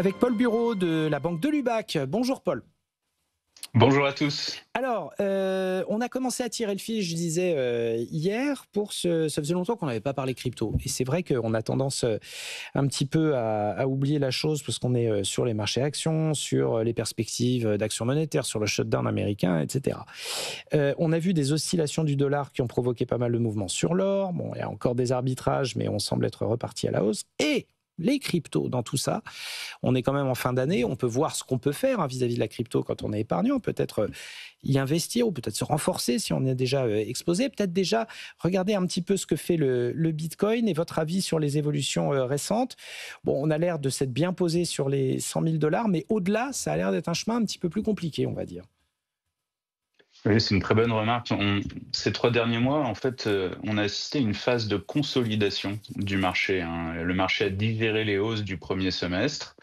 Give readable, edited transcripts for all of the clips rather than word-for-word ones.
avec Paul Bureau de la Banque de Lubac. Bonjour Paul. Bonjour à tous. Alors, on a commencé à tirer le fil, je disais hier, ça faisait longtemps qu'on n'avait pas parlé crypto. Et c'est vrai qu'on a tendance un petit peu à oublier la chose parce qu'on est sur les marchés actions, sur les perspectives d'action monétaire, sur le shutdown américain, etc. On a vu des oscillations du dollar qui ont provoqué pas mal de mouvements sur l'or. Bon, il y a encore des arbitrages, mais on semble être reparti à la hausse. Et les cryptos dans tout ça, on est quand même en fin d'année, on peut voir ce qu'on peut faire vis-à-vis de la crypto quand on est épargnant, peut-être y investir ou peut-être se renforcer si on est déjà exposé, peut-être déjà regarder un petit peu ce que fait le Bitcoin et votre avis sur les évolutions récentes. Bon, on a l'air de s'être bien posé sur les 100 000 $, mais au-delà, ça a l'air d'être un chemin un petit peu plus compliqué, on va dire. Oui, c'est une très bonne remarque. Ces 3 derniers mois, en fait, on a assisté à une phase de consolidation du marché, hein. Le marché a digéré les hausses du premier semestre.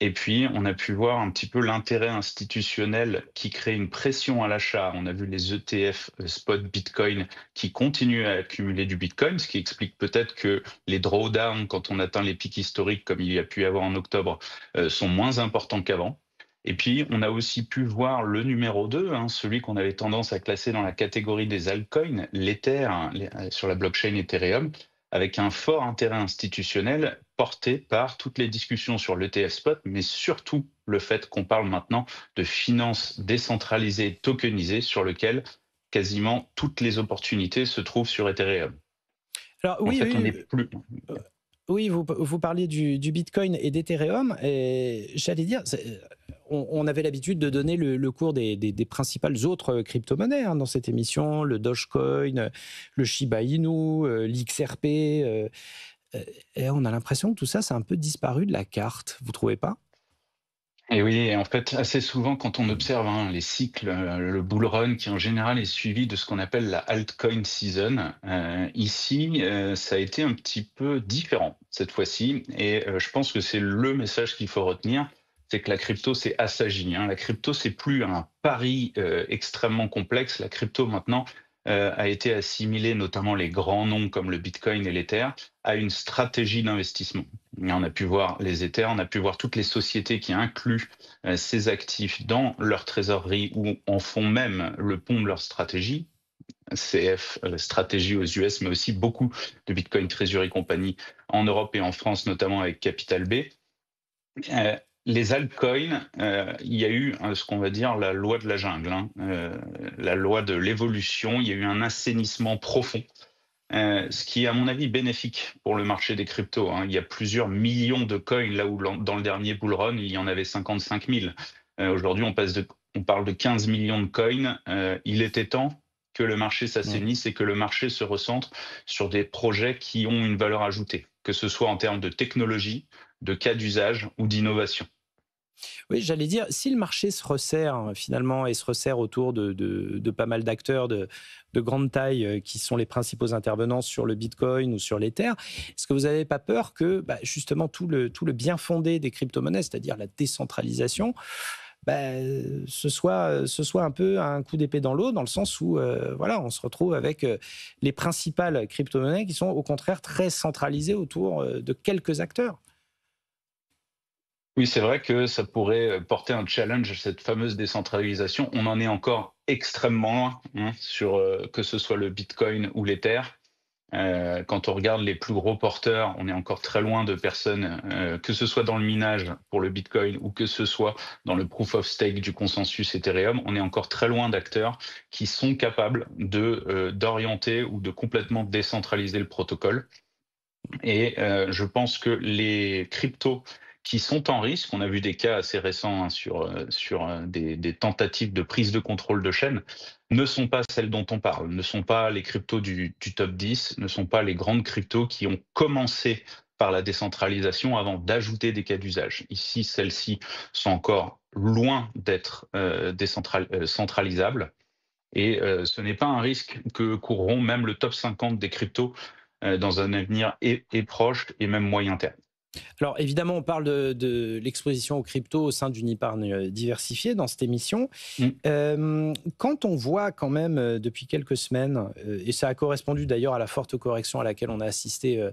Et puis, on a pu voir un petit peu l'intérêt institutionnel qui crée une pression à l'achat. On a vu les ETF spot Bitcoin qui continuent à accumuler du Bitcoin, ce qui explique peut-être que les drawdowns, quand on atteint les pics historiques comme il y a pu y avoir en octobre, sont moins importants qu'avant. Et puis, on a aussi pu voir le numéro 2, hein, celui qu'on avait tendance à classer dans la catégorie des altcoins, l'Ether, hein, sur la blockchain Ethereum, avec un fort intérêt institutionnel porté par toutes les discussions sur l'ETF spot, mais surtout le fait qu'on parle maintenant de finances décentralisées, tokenisées, sur lequel quasiment toutes les opportunités se trouvent sur Ethereum. Alors En oui, fait, on n'est oui, plus... oui, vous parliez du Bitcoin et d'Ethereum, et j'allais dire, on avait l'habitude de donner le cours des principales autres crypto-monnaies hein, dans cette émission, le Dogecoin, le Shiba Inu, l'XRP, et on a l'impression que tout ça, c'est un peu disparu de la carte, vous trouvez pas? Et oui, et en fait, assez souvent, quand on observe hein, les cycles, le bull run, qui en général est suivi de ce qu'on appelle la altcoin season, ici, ça a été un petit peu différent cette fois-ci. Et je pense que c'est le message qu'il faut retenir, c'est que la crypto, c'est assagi, hein. La crypto, c'est plus un pari extrêmement complexe. La crypto, maintenant, a été assimilée, notamment les grands noms comme le Bitcoin et l'Ether, à une stratégie d'investissement. Et on a pu voir les Ethers, on a pu voir toutes les sociétés qui incluent ces actifs dans leur trésorerie ou en font même le pont de leur stratégie. CF, stratégie aux US, mais aussi beaucoup de Bitcoin Treasury Company en Europe et en France, notamment avec Capital B. Euh, les altcoins, il y a eu ce qu'on va dire la loi de la jungle, hein, la loi de l'évolution. Il y a eu un assainissement profond ce qui est à mon avis bénéfique pour le marché des cryptos, hein. Il y a plusieurs millions de coins là où dans le dernier bull run, il y en avait 55 000. Aujourd'hui, on parle de 15 millions de coins. Il était temps que le marché s'assainisse et que le marché se recentre sur des projets qui ont une valeur ajoutée, que ce soit en termes de technologie, de cas d'usage ou d'innovation. Oui, j'allais dire, si le marché se resserre finalement et se resserre autour de pas mal d'acteurs de grande taille qui sont les principaux intervenants sur le Bitcoin ou sur l'Ether, est-ce que vous n'avez pas peur que justement tout le bien fondé des crypto-monnaies, c'est-à-dire la décentralisation, ce soit un peu un coup d'épée dans l'eau, dans le sens où voilà, on se retrouve avec les principales crypto-monnaies qui sont au contraire très centralisées autour de quelques acteurs? Oui, c'est vrai que ça pourrait porter un challenge, cette fameuse décentralisation. On en est encore extrêmement loin, hein, sur que ce soit le Bitcoin ou l'Ether. Quand on regarde les plus gros porteurs, on est encore très loin de personnes, que ce soit dans le minage pour le Bitcoin ou que ce soit dans le proof of stake du consensus Ethereum, on est encore très loin d'acteurs qui sont capables d'orienter ou de complètement décentraliser le protocole. Et je pense que les cryptos qui sont en risque, on a vu des cas assez récents hein, sur des tentatives de prise de contrôle de chaîne, ne sont pas celles dont on parle, ne sont pas les cryptos du top 10, ne sont pas les grandes cryptos qui ont commencé par la décentralisation avant d'ajouter des cas d'usage. Ici, celles-ci sont encore loin d'être centralisables. Et ce n'est pas un risque que courront même le top 50 des cryptos dans un avenir et proche et même moyen terme. Alors évidemment, on parle de l'exposition aux cryptos au sein d'une épargne diversifiée dans cette émission. Mmh, Quand on voit quand même depuis quelques semaines, et ça a correspondu d'ailleurs à la forte correction à laquelle on a assisté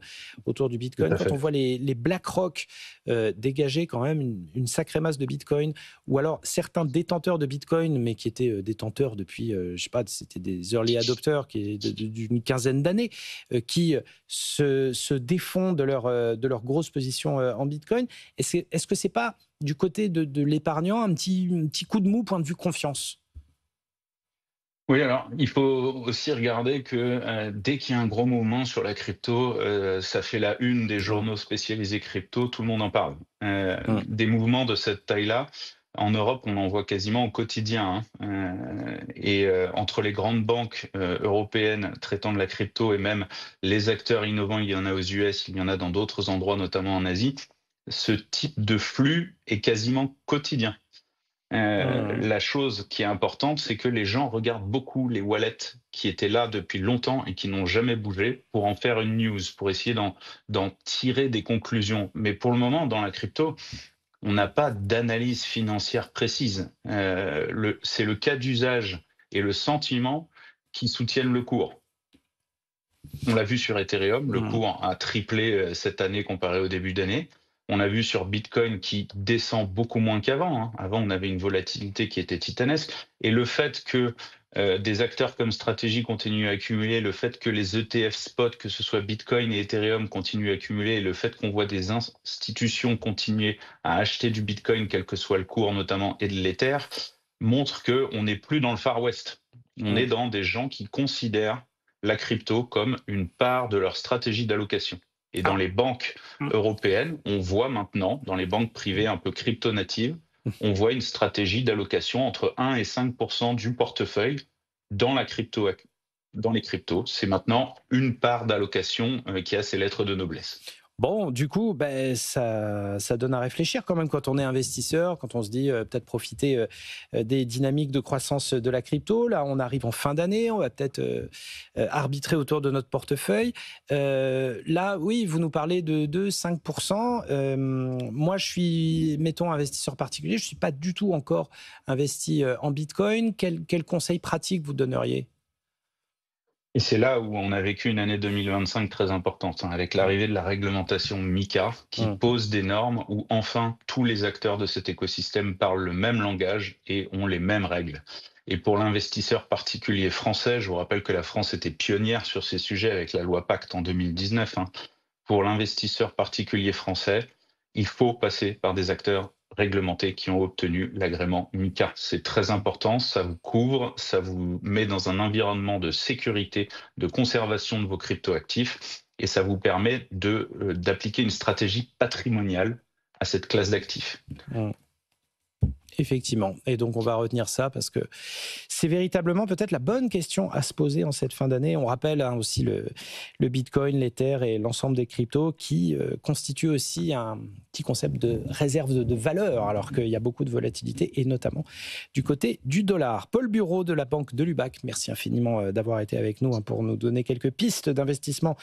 autour du tout Bitcoin, à quand on fait. voit les BlackRock dégager quand même une sacrée masse de Bitcoin, ou alors certains détenteurs de Bitcoin, mais qui étaient détenteurs depuis, je sais pas, c'était des early adopters qui est d'une quinzaine d'années, qui se défont de leur grosse position en Bitcoin. Est-ce que c'est pas du côté de l'épargnant un petit coup de mou point de vue confiance? Oui, alors il faut aussi regarder que, dès qu'il y a un gros mouvement sur la crypto, ça fait la une des Mmh, journaux spécialisés crypto, tout le monde en parle. mmh, Des mouvements de cette taille-là, en Europe, on en voit quasiment au quotidien, hein, entre les grandes banques, européennes traitant de la crypto et même les acteurs innovants, il y en a aux US, il y en a dans d'autres endroits, notamment en Asie. Ce type de flux est quasiment quotidien. mmh. La chose qui est importante, c'est que les gens regardent beaucoup les wallets qui étaient là depuis longtemps et qui n'ont jamais bougé pour en faire une news, pour essayer d'en tirer des conclusions. Mais pour le moment, dans la crypto, on n'a pas d'analyse financière précise. C'est le cas d'usage et le sentiment qui soutiennent le cours. On l'a vu sur Ethereum, le Mmh. cours a triplé cette année comparé au début d'année. On a vu sur Bitcoin qui descend beaucoup moins qu'avant, hein. Avant, on avait une volatilité qui était titanesque. Et le fait que des acteurs comme Strategy continuent à accumuler, le fait que les ETF spot, que ce soit Bitcoin et Ethereum, continuent à accumuler, et le fait qu'on voit des institutions continuer à acheter du Bitcoin, quel que soit le cours notamment, et de l'Ether, montre qu'on n'est plus dans le Far West. On est Mmh. dans des gens qui considèrent la crypto comme une part de leur stratégie d'allocation. Et dans Ah, les banques mmh. européennes, on voit maintenant, dans les banques privées un peu crypto-natives, on voit une stratégie d'allocation entre 1 et 5 du portefeuille dans la crypto, dans les cryptos. C'est maintenant une part d'allocation qui a ses lettres de noblesse. Bon, du coup, ben, ça donne à réfléchir quand même quand on est investisseur, quand on se dit peut-être profiter des dynamiques de croissance de la crypto. Là, on arrive en fin d'année, on va peut-être arbitrer autour de notre portefeuille. Là, oui, vous nous parlez de 2-5%. Moi, je suis, mettons, investisseur particulier, je ne suis pas du tout encore investi en Bitcoin. Quel conseil pratique vous donneriez? Et c'est là où on a vécu une année 2025 très importante, hein, avec l'arrivée de la réglementation MiCA, qui Mmh. pose des normes où enfin tous les acteurs de cet écosystème parlent le même langage et ont les mêmes règles. Et pour l'investisseur particulier français, je vous rappelle que la France était pionnière sur ces sujets avec la loi Pacte en 2019, hein. Pour l'investisseur particulier français, il faut passer par des acteurs réglementés qui ont obtenu l'agrément MiCA. C'est très important, ça vous couvre, ça vous met dans un environnement de sécurité, de conservation de vos cryptoactifs, et ça vous permet d'appliquer une stratégie patrimoniale à cette classe d'actifs. Mmh. Effectivement. Et donc, on va retenir ça parce que c'est véritablement peut-être la bonne question à se poser en cette fin d'année. On rappelle hein, aussi le Bitcoin, l'Ether et l'ensemble des cryptos qui constituent aussi un petit concept de réserve de valeur alors qu'il y a beaucoup de volatilité et notamment du côté du dollar. Paul Bureau de la Banque de Lubac, merci infiniment d'avoir été avec nous hein, pour nous donner quelques pistes d'investissement